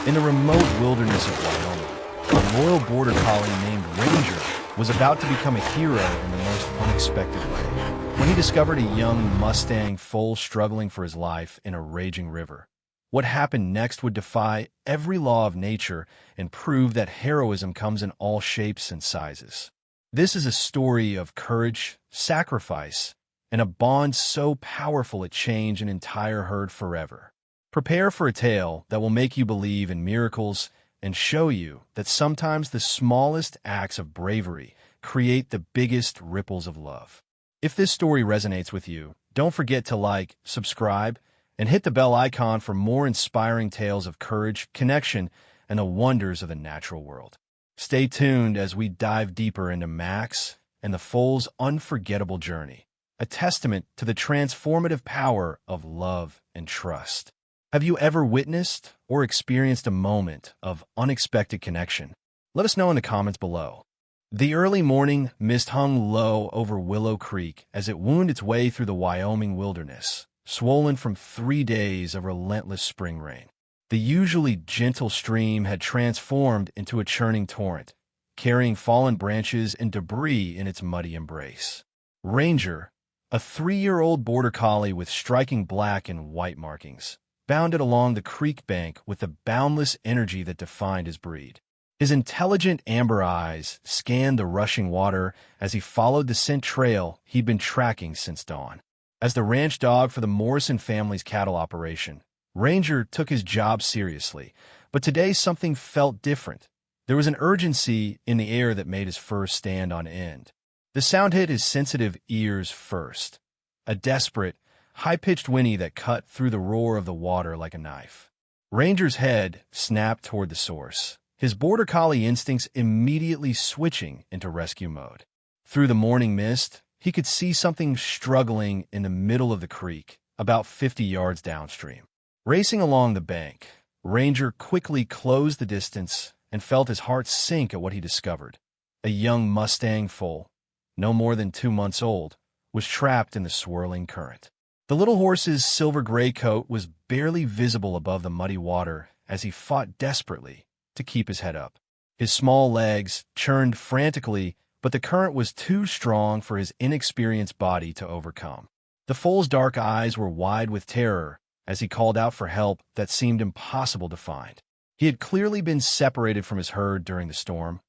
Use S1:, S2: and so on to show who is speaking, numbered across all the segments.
S1: In the remote wilderness of Wyoming, a loyal border collie named Ranger was about to become a hero in the most unexpected way. When he discovered a young Mustang foal struggling for his life in a raging river, what happened next would defy every law of nature and prove that heroism comes in all shapes and sizes. This is a story of courage, sacrifice, and a bond so powerful it changed an entire herd forever. Prepare for a tale that will make you believe in miracles and show you that sometimes the smallest acts of bravery create the biggest ripples of love. If this story resonates with you, don't forget to like, subscribe, and hit the bell icon for more inspiring tales of courage, connection, and the wonders of the natural world. Stay tuned as we dive deeper into Max and the foal's unforgettable journey, a testament to the transformative power of love and trust. Have you ever witnessed or experienced a moment of unexpected connection? Let us know in the comments below. The early morning mist hung low over Willow Creek as it wound its way through the Wyoming wilderness, swollen from 3 days of relentless spring rain. The usually gentle stream had transformed into a churning torrent, carrying fallen branches and debris in its muddy embrace. Ranger, a 3-year-old border collie with striking black and white markings, bounded along the creek bank with the boundless energy that defined his breed. His intelligent amber eyes scanned the rushing water as he followed the scent trail he'd been tracking since dawn. As the ranch dog for the Morrison family's cattle operation, Ranger took his job seriously, but today something felt different. There was an urgency in the air that made his fur stand on end. The sound hit his sensitive ears first, a desperate, high-pitched whinny that cut through the roar of the water like a knife. Ranger's head snapped toward the source, his border collie instincts immediately switching into rescue mode. Through the morning mist, he could see something struggling in the middle of the creek, about 50 yards downstream. Racing along the bank, Ranger quickly closed the distance and felt his heart sink at what he discovered. A young Mustang foal, no more than 2 months old, was trapped in the swirling current. The little horse's silver-gray coat was barely visible above the muddy water as he fought desperately to keep his head up. His small legs churned frantically, but the current was too strong for his inexperienced body to overcome. The foal's dark eyes were wide with terror as he called out for help that seemed impossible to find. He had clearly been separated from his herd during the storm,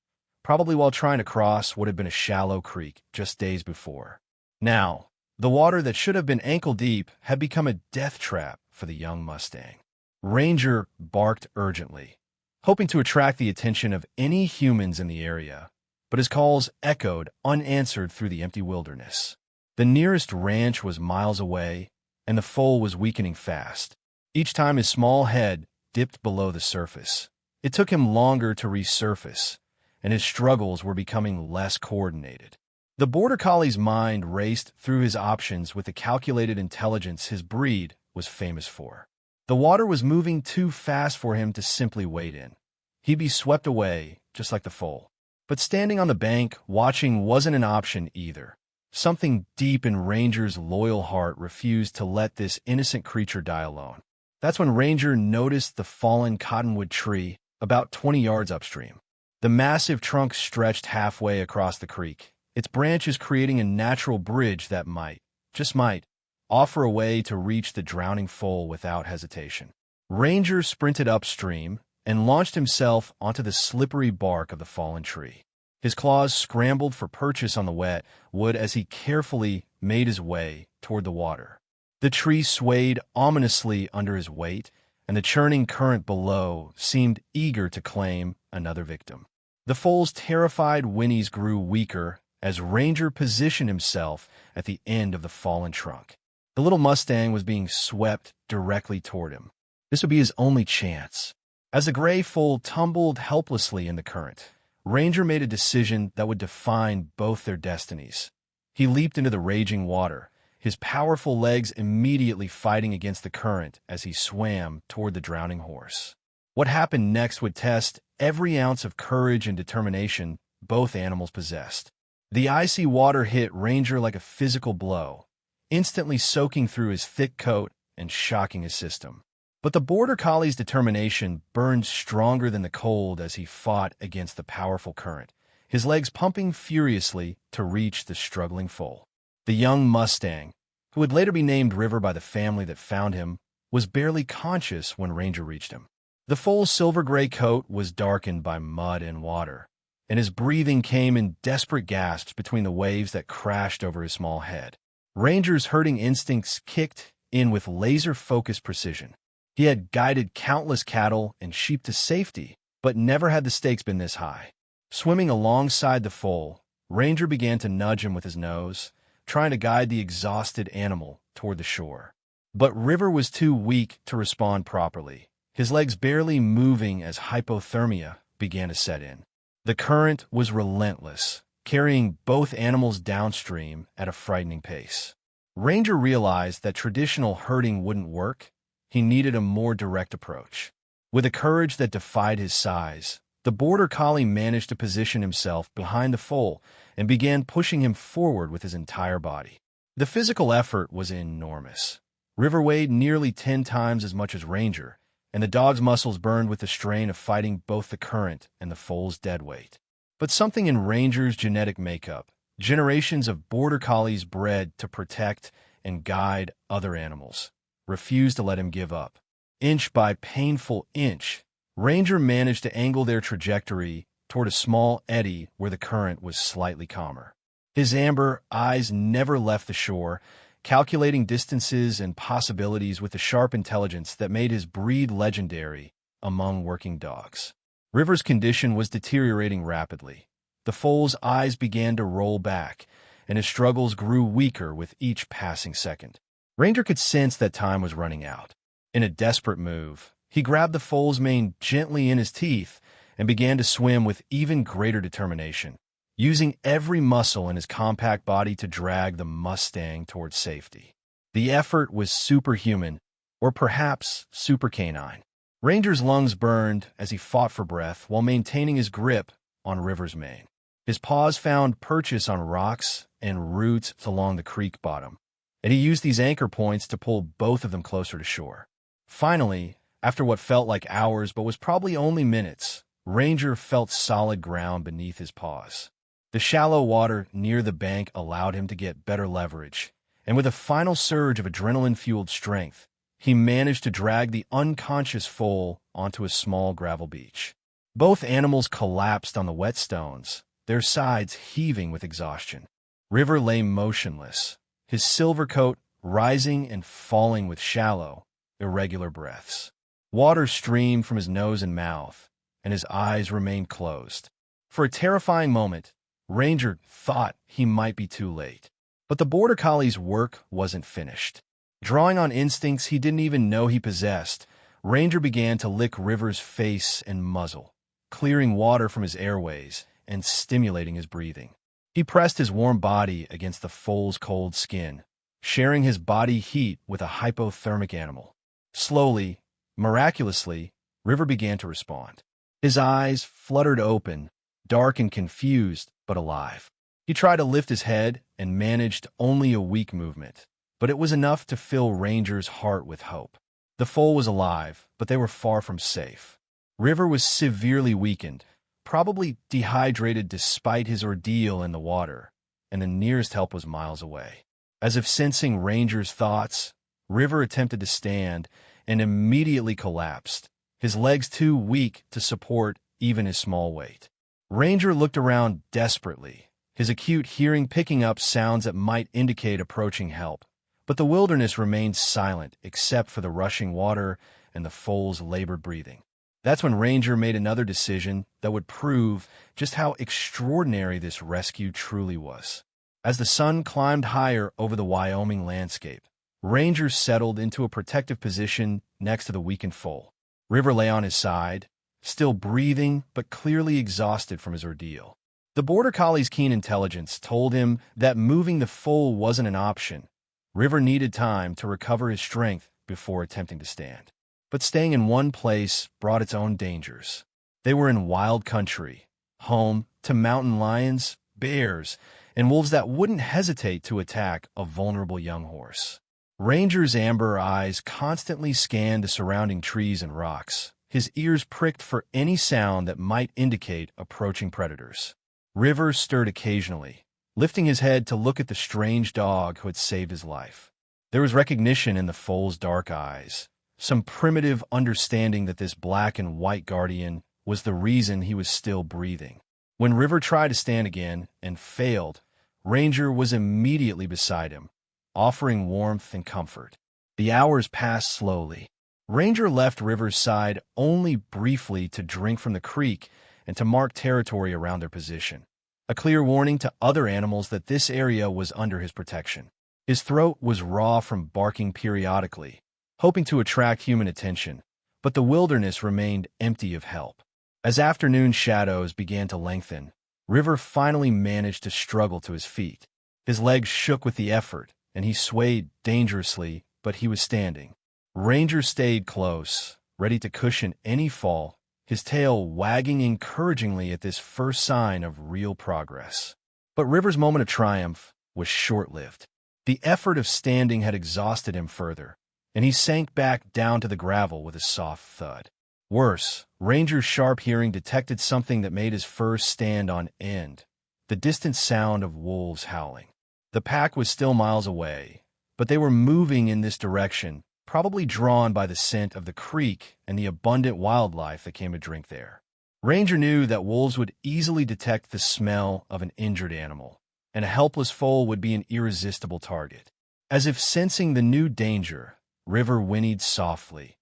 S1: probably while trying to cross what had been a shallow creek just days before. Now, the water that should have been ankle-deep had become a death trap for the young Mustang. Ranger barked urgently, hoping to attract the attention of any humans in the area, but his calls echoed unanswered through the empty wilderness. The nearest ranch was miles away, and the foal was weakening fast. Each time his small head dipped below the surface, it took him longer to resurface, and his struggles were becoming less coordinated. The border collie's mind raced through his options with the calculated intelligence his breed was famous for. The water was moving too fast for him to simply wade in. He'd be swept away, just like the foal. But standing on the bank, watching wasn't an option either. Something deep in Ranger's loyal heart refused to let this innocent creature die alone. That's when Ranger noticed the fallen cottonwood tree about 20 yards upstream. The massive trunk stretched halfway across the creek, its branches creating a natural bridge that might, just might, offer a way to reach the drowning foal without hesitation. Ranger sprinted upstream and launched himself onto the slippery bark of the fallen tree. His claws scrambled for purchase on the wet wood as he carefully made his way toward the water. The tree swayed ominously under his weight, and the churning current below seemed eager to claim another victim. The foal's terrified whinnies grew weaker as Ranger positioned himself at the end of the fallen trunk. The little Mustang was being swept directly toward him. This would be his only chance. As the gray foal tumbled helplessly in the current, Ranger made a decision that would define both their destinies. He leaped into the raging water, his powerful legs immediately fighting against the current as he swam toward the drowning horse. What happened next would test every ounce of courage and determination both animals possessed. The icy water hit Ranger like a physical blow, instantly soaking through his thick coat and shocking his system. But the Border Collie's determination burned stronger than the cold as he fought against the powerful current, his legs pumping furiously to reach the struggling foal. The young Mustang, who would later be named River by the family that found him, was barely conscious when Ranger reached him. The foal's silver-gray coat was darkened by mud and water, and his breathing came in desperate gasps between the waves that crashed over his small head. Ranger's herding instincts kicked in with laser-focused precision. He had guided countless cattle and sheep to safety, but never had the stakes been this high. Swimming alongside the foal, Ranger began to nudge him with his nose, trying to guide the exhausted animal toward the shore. But River was too weak to respond properly, his legs barely moving as hypothermia began to set in. The current was relentless, carrying both animals downstream at a frightening pace. Ranger realized that traditional herding wouldn't work. He needed a more direct approach. With a courage that defied his size, the Border Collie managed to position himself behind the foal and began pushing him forward with his entire body. The physical effort was enormous. River weighed nearly 10 times as much as Ranger, and the dog's muscles burned with the strain of fighting both the current and the foal's dead weight. But something in Ranger's genetic makeup, generations of Border Collies bred to protect and guide other animals, refused to let him give up. Inch by painful inch, Ranger managed to angle their trajectory toward a small eddy where the current was slightly calmer. His amber eyes never left the shore, calculating distances and possibilities with a sharp intelligence that made his breed legendary among working dogs. River's condition was deteriorating rapidly. The foal's eyes began to roll back, and his struggles grew weaker with each passing second. Ranger could sense that time was running out. In a desperate move, he grabbed the foal's mane gently in his teeth and began to swim with even greater determination, using every muscle in his compact body to drag the Mustang towards safety. The effort was superhuman, or perhaps super canine. Ranger's lungs burned as he fought for breath while maintaining his grip on River's mane. His paws found purchase on rocks and roots along the creek bottom, and he used these anchor points to pull both of them closer to shore. Finally, after what felt like hours but was probably only minutes, Ranger felt solid ground beneath his paws. The shallow water near the bank allowed him to get better leverage, and with a final surge of adrenaline-fueled strength, he managed to drag the unconscious foal onto a small gravel beach. Both animals collapsed on the wet stones, their sides heaving with exhaustion. River lay motionless, his silver coat rising and falling with shallow, irregular breaths. Water streamed from his nose and mouth, and his eyes remained closed. For a terrifying moment, Ranger thought he might be too late. But the Border Collie's work wasn't finished. Drawing on instincts he didn't even know he possessed, Ranger began to lick River's face and muzzle, clearing water from his airways and stimulating his breathing. He pressed his warm body against the foal's cold skin, sharing his body heat with a hypothermic animal. Slowly, miraculously, River began to respond. His eyes fluttered open, dark and confused, but alive. He tried to lift his head and managed only a weak movement, but it was enough to fill Ranger's heart with hope. The foal was alive, but they were far from safe. River was severely weakened, probably dehydrated despite his ordeal in the water, and the nearest help was miles away. As if sensing Ranger's thoughts, River attempted to stand and immediately collapsed, his legs too weak to support even his small weight. Ranger looked around desperately, his acute hearing picking up sounds that might indicate approaching help. But the wilderness remained silent except for the rushing water and the foal's labored breathing. That's when Ranger made another decision that would prove just how extraordinary this rescue truly was. As the sun climbed higher over the Wyoming landscape, Ranger settled into a protective position next to the weakened foal. River lay on his side, still breathing but clearly exhausted from his ordeal. The Border Collie's keen intelligence told him that moving the foal wasn't an option. River needed time to recover his strength before attempting to stand. But staying in one place brought its own dangers. They were in wild country, home to mountain lions, bears, and wolves that wouldn't hesitate to attack a vulnerable young horse. Ranger's amber eyes constantly scanned the surrounding trees and rocks, his ears pricked for any sound that might indicate approaching predators. River stirred occasionally, lifting his head to look at the strange dog who had saved his life. There was recognition in the foal's dark eyes, some primitive understanding that this black and white guardian was the reason he was still breathing. When River tried to stand again and failed, Ranger was immediately beside him, offering warmth and comfort. The hours passed slowly. Ranger left River's side only briefly to drink from the creek and to mark territory around their position, a clear warning to other animals that this area was under his protection. His throat was raw from barking periodically, hoping to attract human attention, but the wilderness remained empty of help. As afternoon shadows began to lengthen, River finally managed to struggle to his feet. His legs shook with the effort, and he swayed dangerously, but he was standing. Ranger stayed close, ready to cushion any fall, his tail wagging encouragingly at this first sign of real progress. But River's moment of triumph was short-lived. The effort of standing had exhausted him further, and he sank back down to the gravel with a soft thud. Worse, Ranger's sharp hearing detected something that made his fur stand on end, the distant sound of wolves howling. The pack was still miles away, but they were moving in this direction, probably drawn by the scent of the creek and the abundant wildlife that came to drink there. Ranger knew that wolves would easily detect the smell of an injured animal, and a helpless foal would be an irresistible target. As if sensing the new danger, River whinnied softly,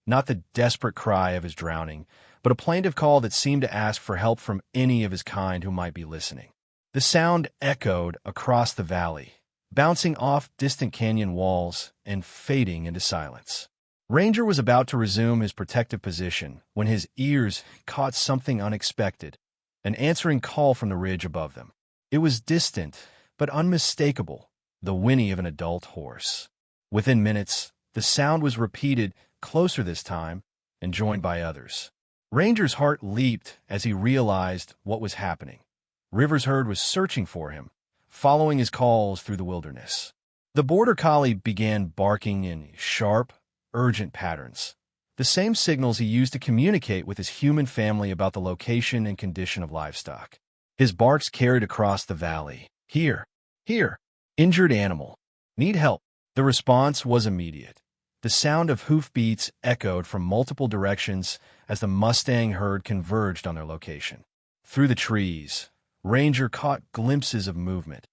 S1: not the desperate cry of his drowning, but a plaintive call that seemed to ask for help from any of his kind who might be listening. The sound echoed across the valley, bouncing off distant canyon walls and fading into silence. Ranger was about to resume his protective position when his ears caught something unexpected, an answering call from the ridge above them. It was distant, but unmistakable, the whinny of an adult horse. Within minutes, the sound was repeated, closer this time, and joined by others. Ranger's heart leaped as he realized what was happening. River's herd was searching for him, following his calls through the wilderness. The border collie began barking in sharp, urgent patterns, the same signals he used to communicate with his human family about the location and condition of livestock. His barks carried across the valley. Here, injured animal, need help. The response was immediate. The sound of hoofbeats echoed from multiple directions as the Mustang herd converged on their location. Through the trees, Ranger caught glimpses of movement.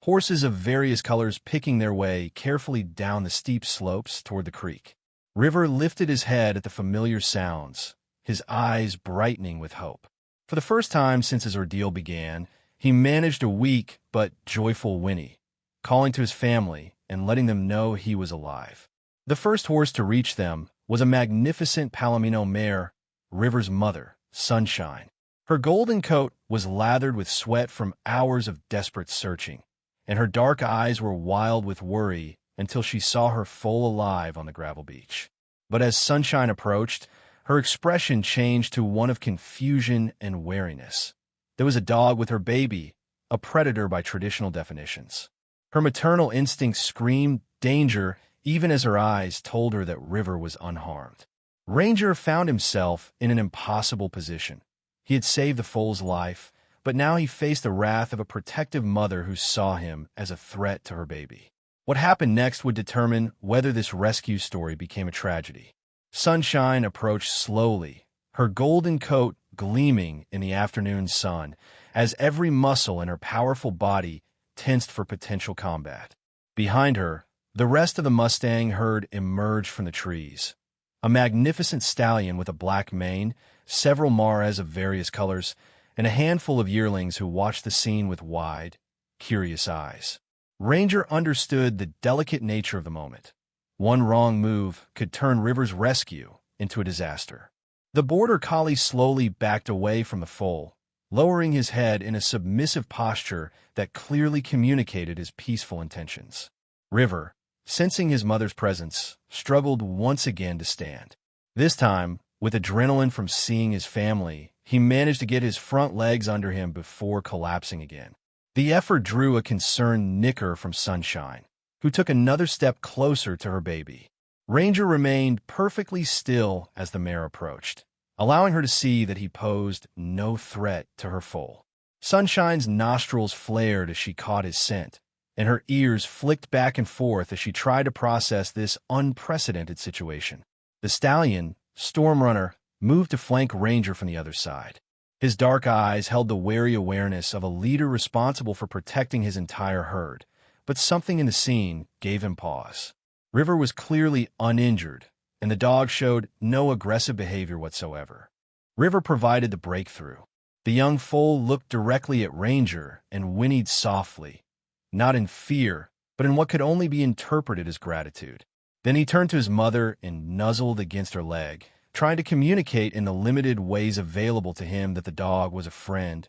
S1: Horses of various colors picking their way carefully down the steep slopes toward the creek. River lifted his head at the familiar sounds, his eyes brightening with hope. For the first time since his ordeal began, he managed a weak but joyful whinny, calling to his family and letting them know he was alive. The first horse to reach them was a magnificent Palomino mare, River's mother, Sunshine. Her golden coat was lathered with sweat from hours of desperate searching, and her dark eyes were wild with worry until she saw her foal alive on the gravel beach. But as Sunshine approached, her expression changed to one of confusion and wariness. There was a dog with her baby, a predator by traditional definitions. Her maternal instincts screamed danger even as her eyes told her that River was unharmed. Ranger found himself in an impossible position. He had saved the foal's life, but now he faced the wrath of a protective mother who saw him as a threat to her baby. What happened next would determine whether this rescue story became a tragedy. Sunshine approached slowly, her golden coat gleaming in the afternoon sun, as every muscle in her powerful body tensed for potential combat. Behind her, the rest of the Mustang herd emerged from the trees. A magnificent stallion with a black mane, several mares of various colors, and a handful of yearlings who watched the scene with wide, curious eyes. Ranger understood the delicate nature of the moment. One wrong move could turn River's rescue into a disaster. The border collie slowly backed away from the foal, lowering his head in a submissive posture that clearly communicated his peaceful intentions. River, sensing his mother's presence, struggled once again to stand. This time, with adrenaline from seeing his family, he managed to get his front legs under him before collapsing again. The effort drew a concerned nicker from Sunshine, who took another step closer to her baby. Ranger remained perfectly still as the mare approached, allowing her to see that he posed no threat to her foal. Sunshine's nostrils flared as she caught his scent, and her ears flicked back and forth as she tried to process this unprecedented situation. The stallion, Storm Runner, moved to flank Ranger from the other side. His dark eyes held the wary awareness of a leader responsible for protecting his entire herd, but something in the scene gave him pause. River was clearly uninjured, and the dog showed no aggressive behavior whatsoever. River provided the breakthrough. The young foal looked directly at Ranger and whinnied softly, not in fear, but in what could only be interpreted as gratitude. Then he turned to his mother and nuzzled against her leg, trying to communicate in the limited ways available to him that the dog was a friend,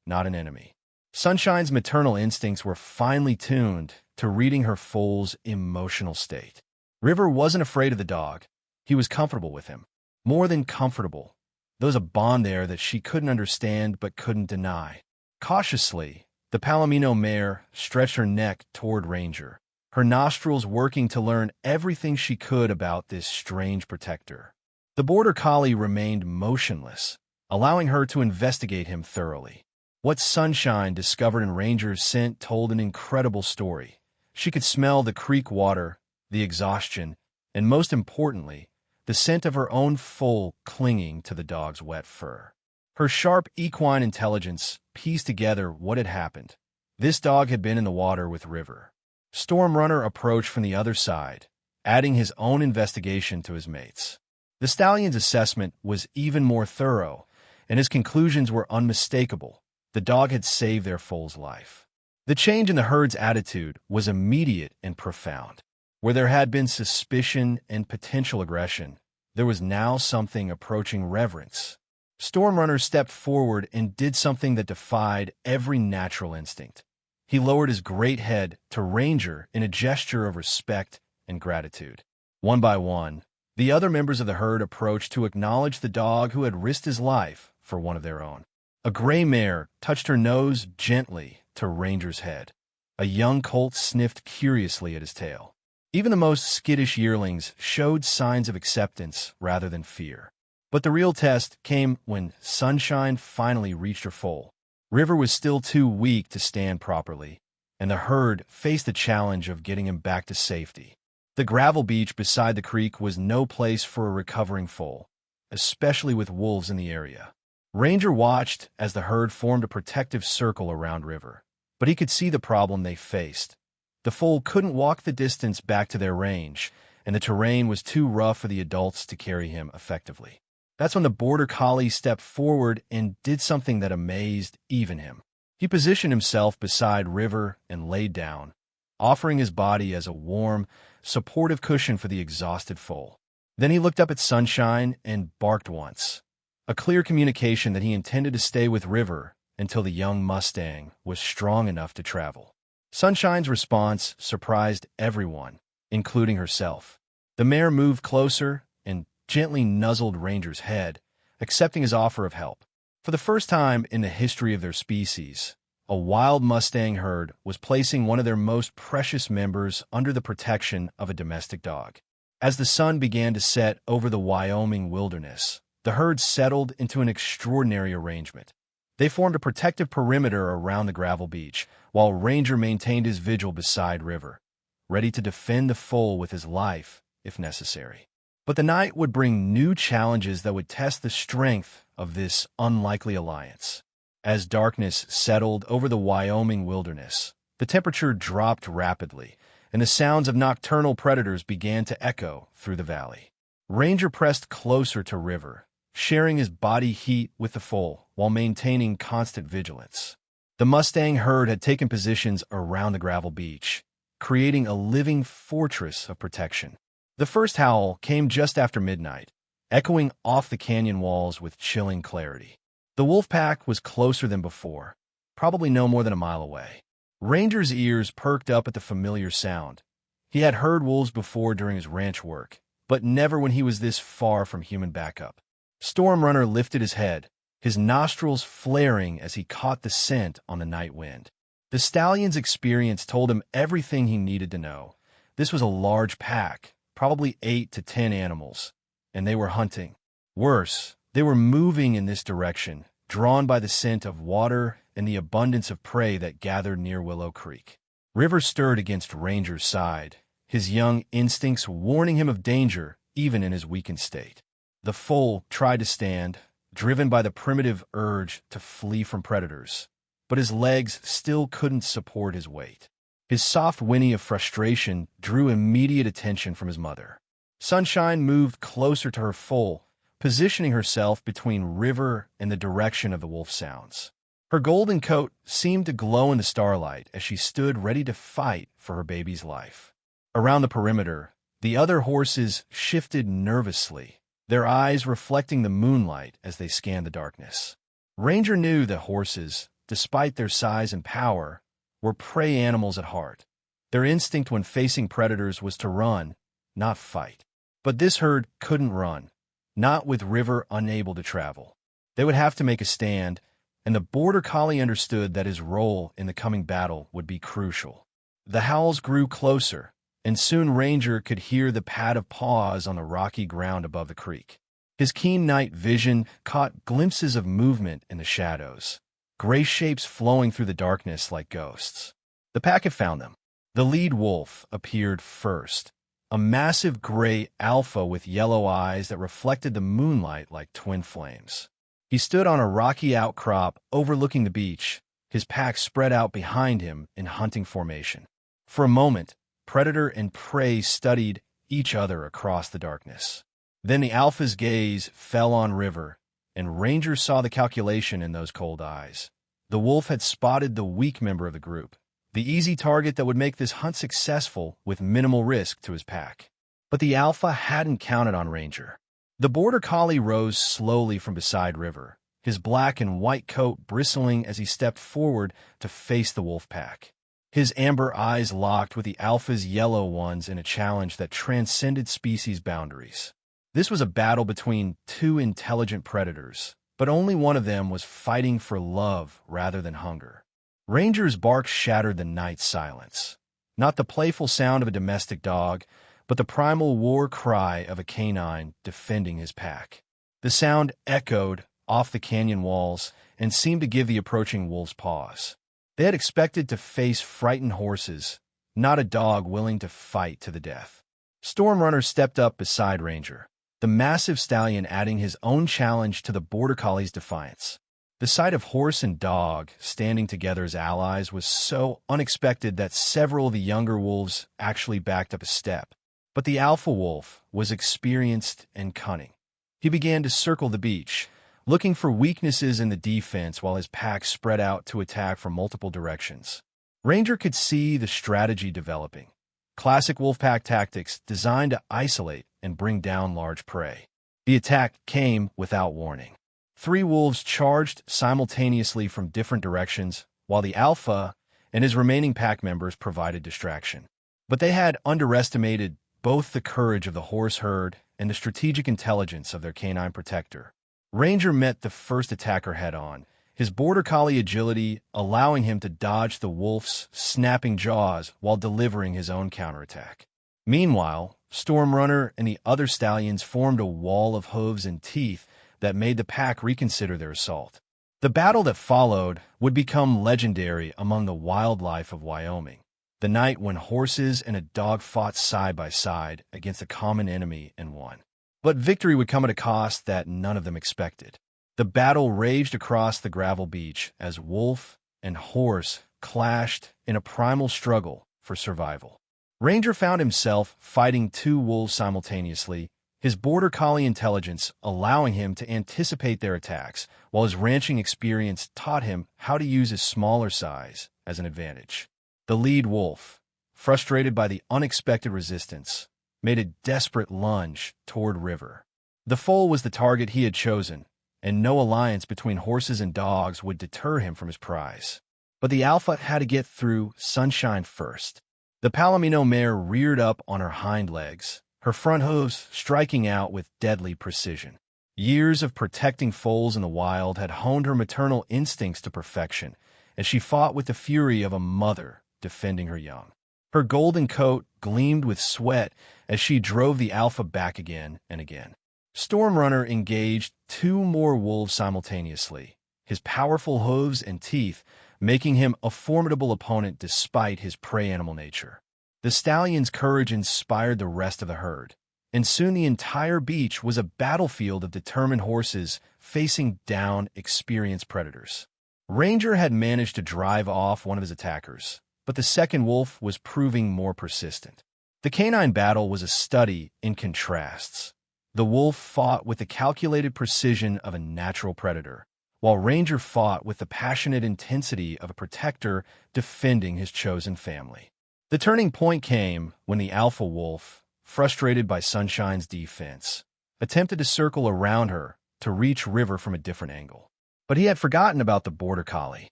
S1: not an enemy. Sunshine's maternal instincts were finely tuned to reading her foal's emotional state. River wasn't afraid of the dog. He was comfortable with him. More than comfortable. There was a bond there that she couldn't understand but couldn't deny. Cautiously, the Palomino mare stretched her neck toward Ranger, her nostrils working to learn everything she could about this strange protector. The border collie remained motionless, allowing her to investigate him thoroughly. What Sunshine discovered in Ranger's scent told an incredible story. She could smell the creek water, the exhaustion, and most importantly, the scent of her own foal clinging to the dog's wet fur. Her sharp equine intelligence pieced together what had happened. This dog had been in the water with River. Storm Runner approached from the other side, adding his own investigation to his mates. The stallion's assessment was even more thorough, and his conclusions were unmistakable. The dog had saved their foal's life. The change in the herd's attitude was immediate and profound. Where there had been suspicion and potential aggression, there was now something approaching reverence. Storm Runner stepped forward and did something that defied every natural instinct. He lowered his great head to Ranger in a gesture of respect and gratitude. One by one, the other members of the herd approached to acknowledge the dog who had risked his life for one of their own. A gray mare touched her nose gently to Ranger's head. A young colt sniffed curiously at his tail. Even the most skittish yearlings showed signs of acceptance rather than fear. But the real test came when Sunshine finally reached her foal. River was still too weak to stand properly, and the herd faced the challenge of getting him back to safety. The gravel beach beside the creek was no place for a recovering foal, especially with wolves in the area. Ranger watched as the herd formed a protective circle around River, but he could see the problem they faced. The foal couldn't walk the distance back to their range, and the terrain was too rough for the adults to carry him effectively. That's when the border collie stepped forward and did something that amazed even him. He positioned himself beside River and laid down, offering his body as a warm, supportive cushion for the exhausted foal. Then he looked up at Sunshine and barked once, a clear communication that he intended to stay with River until the young Mustang was strong enough to travel. Sunshine's response surprised everyone, including herself. The mare moved closer and gently nuzzled Ranger's head, accepting his offer of help. For the first time in the history of their species, a wild Mustang herd was placing one of their most precious members under the protection of a domestic dog. As the sun began to set over the Wyoming wilderness, the herd settled into an extraordinary arrangement. They formed a protective perimeter around the gravel beach, while Ranger maintained his vigil beside River, ready to defend the foal with his life if necessary. But the night would bring new challenges that would test the strength of this unlikely alliance. As darkness settled over the Wyoming wilderness, the temperature dropped rapidly, and the sounds of nocturnal predators began to echo through the valley. Ranger pressed closer to River, sharing his body heat with the foal while maintaining constant vigilance. The Mustang herd had taken positions around the gravel beach, creating a living fortress of protection. The first howl came just after midnight, echoing off the canyon walls with chilling clarity. The wolf pack was closer than before, probably no more than a mile away. Ranger's ears perked up at the familiar sound. He had heard wolves before during his ranch work, but never when he was this far from human backup. Storm Runner lifted his head, his nostrils flaring as he caught the scent on the night wind. The stallion's experience told him everything he needed to know, This was a large pack, probably 8 to 10 animals, and they were hunting. Worse, they were moving in this direction, drawn by the scent of water and the abundance of prey that gathered near Willow Creek. River stirred against Ranger's side, his young instincts warning him of danger even in his weakened state. The foal tried to stand, driven by the primitive urge to flee from predators, but his legs still couldn't support his weight. His soft whinny of frustration drew immediate attention from his mother. Sunshine moved closer to her foal, positioning herself between River and the direction of the wolf sounds. Her golden coat seemed to glow in the starlight as she stood ready to fight for her baby's life. Around the perimeter, the other horses shifted nervously, their eyes reflecting the moonlight as they scanned the darkness. Ranger knew that horses, despite their size and power, were prey animals at heart. Their instinct when facing predators was to run, not fight. But this herd couldn't run, not with River unable to travel. They would have to make a stand, and the border collie understood that his role in the coming battle would be crucial. The howls grew closer, and soon Ranger could hear the pad of paws on the rocky ground above the creek. His keen night vision caught glimpses of movement in the shadows, gray shapes flowing through the darkness like ghosts. The pack had found them. The lead wolf appeared first, a massive gray alpha with yellow eyes that reflected the moonlight like twin flames. He stood on a rocky outcrop overlooking the beach, his pack spread out behind him in hunting formation. For a moment, predator and prey studied each other across the darkness. Then the alpha's gaze fell on River, and Ranger saw the calculation in those cold eyes. The wolf had spotted the weak member of the group, the easy target that would make this hunt successful with minimal risk to his pack. But the alpha hadn't counted on Ranger. The border collie rose slowly from beside River, his black and white coat bristling as he stepped forward to face the wolf pack. His amber eyes locked with the alpha's yellow ones in a challenge that transcended species boundaries. This was a battle between two intelligent predators, but only one of them was fighting for love rather than hunger. Ranger's bark shattered the night silence. Not the playful sound of a domestic dog, but the primal war cry of a canine defending his pack. The sound echoed off the canyon walls and seemed to give the approaching wolves pause. They had expected to face frightened horses, not a dog willing to fight to the death. Stormrunner stepped up beside Ranger, the massive stallion adding his own challenge to the border collie's defiance. The sight of horse and dog standing together as allies was so unexpected that several of the younger wolves actually backed up a step. But the alpha wolf was experienced and cunning. He began to circle the beach, looking for weaknesses in the defense while his pack spread out to attack from multiple directions. Ranger could see the strategy developing. Classic wolfpack tactics designed to isolate and bring down large prey. The attack came without warning. 3 wolves charged simultaneously from different directions, while the alpha and his remaining pack members provided distraction. But they had underestimated both the courage of the horse herd and the strategic intelligence of their canine protector. Ranger met the first attacker head-on, his border collie agility allowing him to dodge the wolf's snapping jaws while delivering his own counterattack. Meanwhile, Stormrunner and the other stallions formed a wall of hooves and teeth that made the pack reconsider their assault. The battle that followed would become legendary among the wildlife of Wyoming, the night when horses and a dog fought side by side against a common enemy and won. But victory would come at a cost that none of them expected. The battle raged across the gravel beach as wolf and horse clashed in a primal struggle for survival. Ranger found himself fighting 2 wolves simultaneously, his border collie intelligence allowing him to anticipate their attacks, while his ranching experience taught him how to use his smaller size as an advantage. The lead wolf, frustrated by the unexpected resistance, made a desperate lunge toward River. The foal was the target he had chosen, and no alliance between horses and dogs would deter him from his prize. But the alpha had to get through Sunshine first. The Palomino mare reared up on her hind legs, her front hooves striking out with deadly precision. Years of protecting foals in the wild had honed her maternal instincts to perfection, as she fought with the fury of a mother defending her young. Her golden coat gleamed with sweat as she drove the alpha back again and again. Storm Runner engaged two more wolves simultaneously, his powerful hooves and teeth making him a formidable opponent despite his prey animal nature. The stallion's courage inspired the rest of the herd, and soon the entire beach was a battlefield of determined horses facing down experienced predators. Ranger had managed to drive off one of his attackers, but the second wolf was proving more persistent. The canine battle was a study in contrasts. The wolf fought with the calculated precision of a natural predator, while Ranger fought with the passionate intensity of a protector defending his chosen family. The turning point came when the alpha wolf, frustrated by Sunshine's defense, attempted to circle around her to reach River from a different angle. But he had forgotten about the border collie.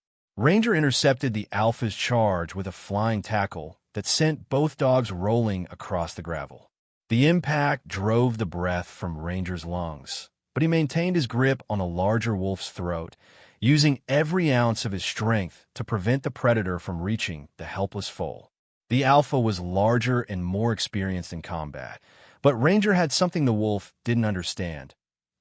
S1: Ranger intercepted the alpha's charge with a flying tackle that sent both dogs rolling across the gravel. The impact drove the breath from Ranger's lungs, but he maintained his grip on a larger wolf's throat, using every ounce of his strength to prevent the predator from reaching the helpless foal. The alpha was larger and more experienced in combat, but Ranger had something the wolf didn't understand: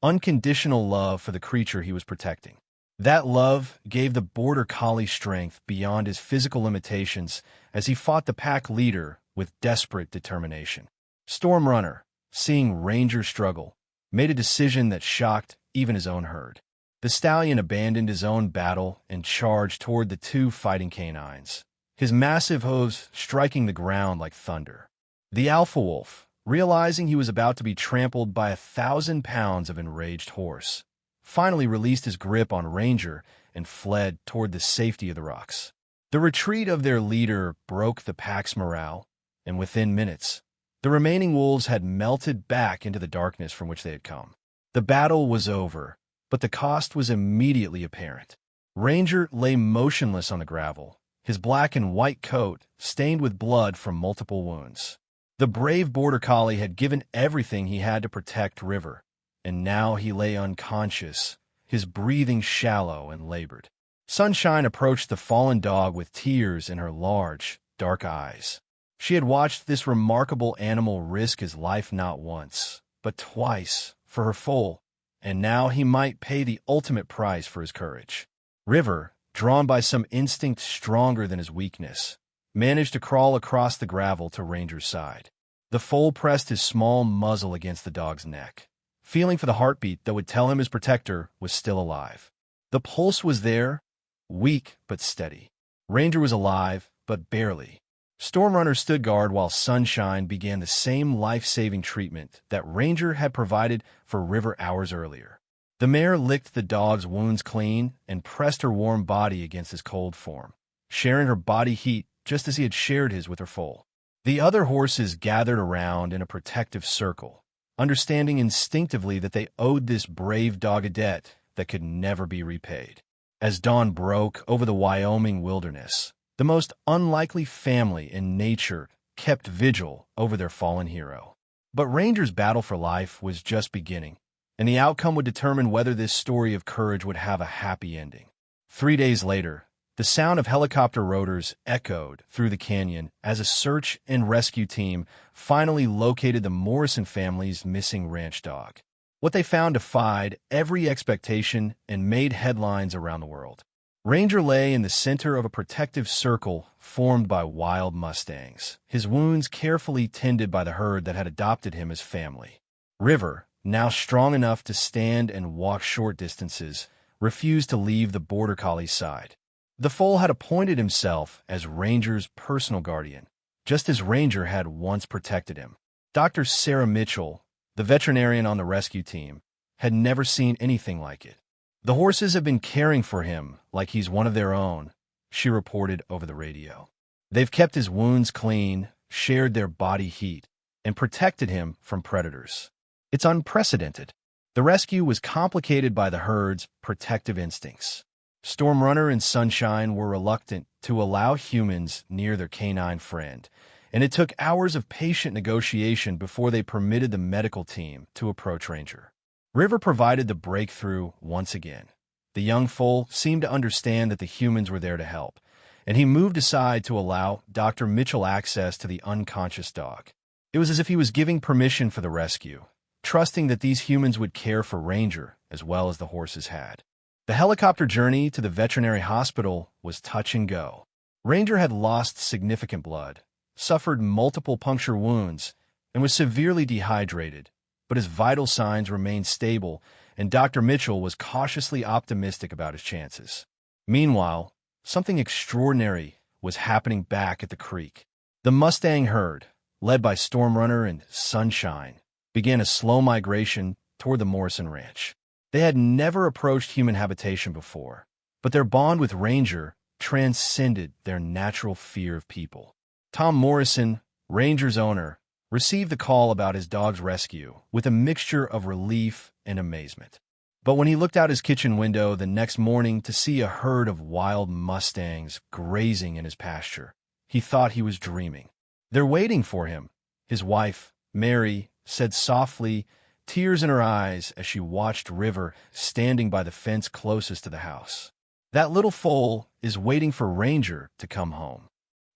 S1: unconditional love for the creature he was protecting. That love gave the border collie strength beyond his physical limitations as he fought the pack leader with desperate determination. Storm Runner, seeing Ranger struggle, made a decision that shocked even his own herd. The stallion abandoned his own battle and charged toward the two fighting canines, his massive hooves striking the ground like thunder. The alpha wolf, realizing he was about to be trampled by 1,000 pounds of enraged horse, finally released his grip on Ranger and fled toward the safety of the rocks. The retreat of their leader broke the pack's morale, and within minutes, the remaining wolves had melted back into the darkness from which they had come. The battle was over, but the cost was immediately apparent. Ranger lay motionless on the gravel, his black and white coat stained with blood from multiple wounds. The brave border collie had given everything he had to protect River, and now he lay unconscious, his breathing shallow and labored. Sunshine approached the fallen dog with tears in her large, dark eyes. She had watched this remarkable animal risk his life not once, but twice for her foal, and now he might pay the ultimate price for his courage. River, drawn by some instinct stronger than his weakness, managed to crawl across the gravel to Ranger's side. The foal pressed his small muzzle against the dog's neck, feeling for the heartbeat that would tell him his protector was still alive. The pulse was there, weak but steady. Ranger was alive, but barely. Storm Runner stood guard while Sunshine began the same life-saving treatment that Ranger had provided for River hours earlier. The mare licked the dog's wounds clean and pressed her warm body against his cold form, sharing her body heat just as he had shared his with her foal. The other horses gathered around in a protective circle, understanding instinctively that they owed this brave dog a debt that could never be repaid. As dawn broke over the Wyoming wilderness, the most unlikely family in nature kept vigil over their fallen hero. But Ranger's battle for life was just beginning, and the outcome would determine whether this story of courage would have a happy ending. 3 days later, the sound of helicopter rotors echoed through the canyon as a search and rescue team finally located the Morrison family's missing ranch dog. What they found defied every expectation and made headlines around the world. Ranger lay in the center of a protective circle formed by wild Mustangs, his wounds carefully tended by the herd that had adopted him as family. River, now strong enough to stand and walk short distances, refused to leave the border collie's side. The foal had appointed himself as Ranger's personal guardian, just as Ranger had once protected him. Dr. Sarah Mitchell, the veterinarian on the rescue team, had never seen anything like it. "The horses have been caring for him like he's one of their own," she reported over the radio. "They've kept his wounds clean, shared their body heat, and protected him from predators. It's unprecedented." The rescue was complicated by the herd's protective instincts. Storm Runner and Sunshine were reluctant to allow humans near their canine friend, and it took hours of patient negotiation before they permitted the medical team to approach Ranger. River provided the breakthrough once again. The young foal seemed to understand that the humans were there to help, and he moved aside to allow Dr. Mitchell access to the unconscious dog. It was as if he was giving permission for the rescue, trusting that these humans would care for Ranger as well as the horses had. The helicopter journey to the veterinary hospital was touch and go. Ranger had lost significant blood, suffered multiple puncture wounds, and was severely dehydrated, but his vital signs remained stable, and Dr. Mitchell was cautiously optimistic about his chances. Meanwhile, something extraordinary was happening back at the creek. The Mustang herd, led by Stormrunner and Sunshine, began a slow migration toward the Morrison Ranch. They had never approached human habitation before, but their bond with Ranger transcended their natural fear of people. Tom Morrison, Ranger's owner, received the call about his dog's rescue with a mixture of relief and amazement. But when he looked out his kitchen window the next morning to see a herd of wild Mustangs grazing in his pasture, he thought he was dreaming. "They're waiting for him," his wife, Mary, said softly, tears in her eyes as she watched River standing by the fence closest to the house. "That little foal is waiting for Ranger to come home."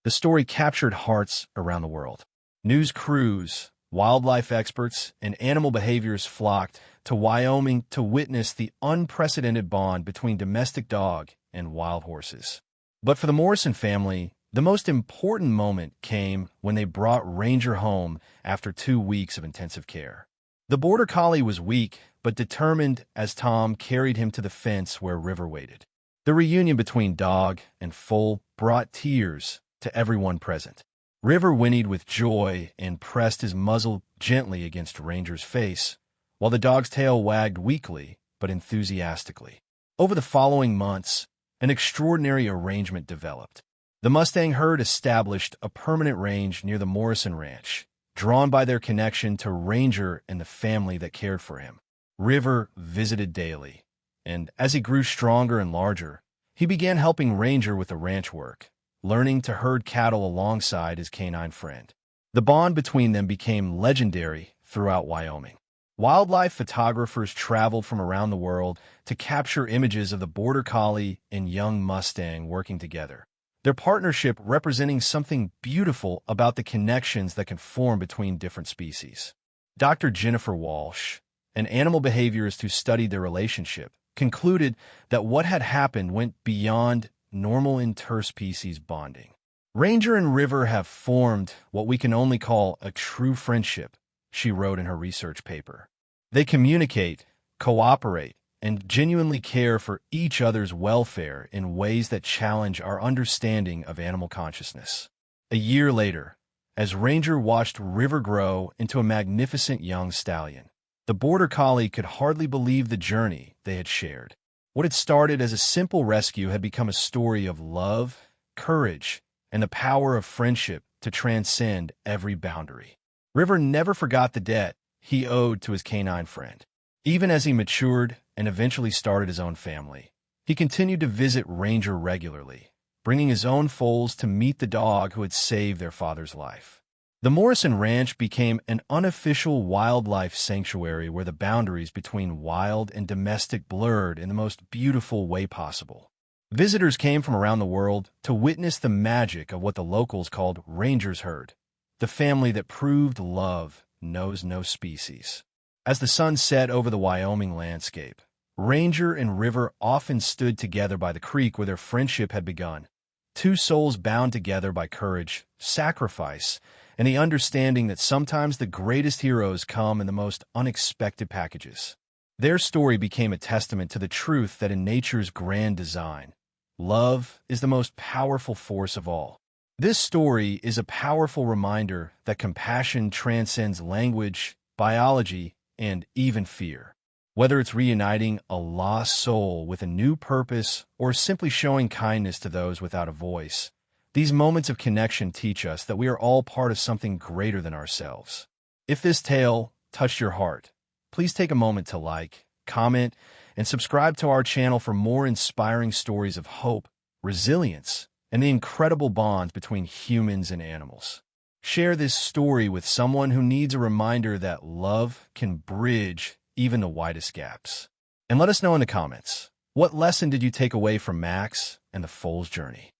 S1: The story captured hearts around the world. News crews, wildlife experts, and animal behaviorists flocked to Wyoming to witness the unprecedented bond between domestic dog and wild horses. But for the Morrison family, the most important moment came when they brought Ranger home after 2 weeks of intensive care. The Border Collie was weak but determined as Tom carried him to the fence where River waited. The reunion between dog and foal brought tears to everyone present. River whinnied with joy and pressed his muzzle gently against Ranger's face, while the dog's tail wagged weakly but enthusiastically. Over the following months, an extraordinary arrangement developed. The Mustang herd established a permanent range near the Morrison Ranch, drawn by their connection to Ranger and the family that cared for him. River visited daily, and as he grew stronger and larger, he began helping Ranger with the ranch work, learning to herd cattle alongside his canine friend. The bond between them became legendary throughout Wyoming. Wildlife photographers traveled from around the world to capture images of the Border Collie and young Mustang working together, their partnership representing something beautiful about the connections that can form between different species. Dr. Jennifer Walsh, an animal behaviorist who studied their relationship, concluded that what had happened went beyond normal interspecies bonding. Ranger and River have formed what we can only call a true friendship, she wrote in her research paper. They communicate, cooperate, and genuinely care for each other's welfare in ways that challenge our understanding of animal consciousness. A year later, as Ranger watched River grow into a magnificent young stallion, the Border Collie could hardly believe the journey they had shared. What had started as a simple rescue had become a story of love, courage, and the power of friendship to transcend every boundary. River never forgot the debt he owed to his canine friend. Even as he matured and eventually started his own family, he continued to visit Ranger regularly, bringing his own foals to meet the dog who had saved their father's life. The Morrison Ranch became an unofficial wildlife sanctuary where the boundaries between wild and domestic blurred in the most beautiful way possible. Visitors came from around the world to witness the magic of what the locals called Ranger's herd, the family that proved love knows no species. As the sun set over the Wyoming landscape, Ranger and River often stood together by the creek where their friendship had begun, two souls bound together by courage, sacrifice, and the understanding that sometimes the greatest heroes come in the most unexpected packages. Their story became a testament to the truth that in nature's grand design, love is the most powerful force of all. This story is a powerful reminder that compassion transcends language, biology, and even fear. Whether it's reuniting a lost soul with a new purpose or simply showing kindness to those without a voice, these moments of connection teach us that we are all part of something greater than ourselves. If this tale touched your heart, please take a moment to like, comment, and subscribe to our channel for more inspiring stories of hope, resilience, and the incredible bonds between humans and animals. Share this story with someone who needs a reminder that love can bridge even the widest gaps. And let us know in the comments, what lesson did you take away from Max and the foal's journey?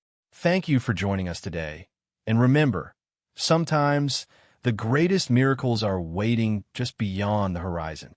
S1: Thank you for joining us today. And remember, sometimes the greatest miracles are waiting just beyond the horizon.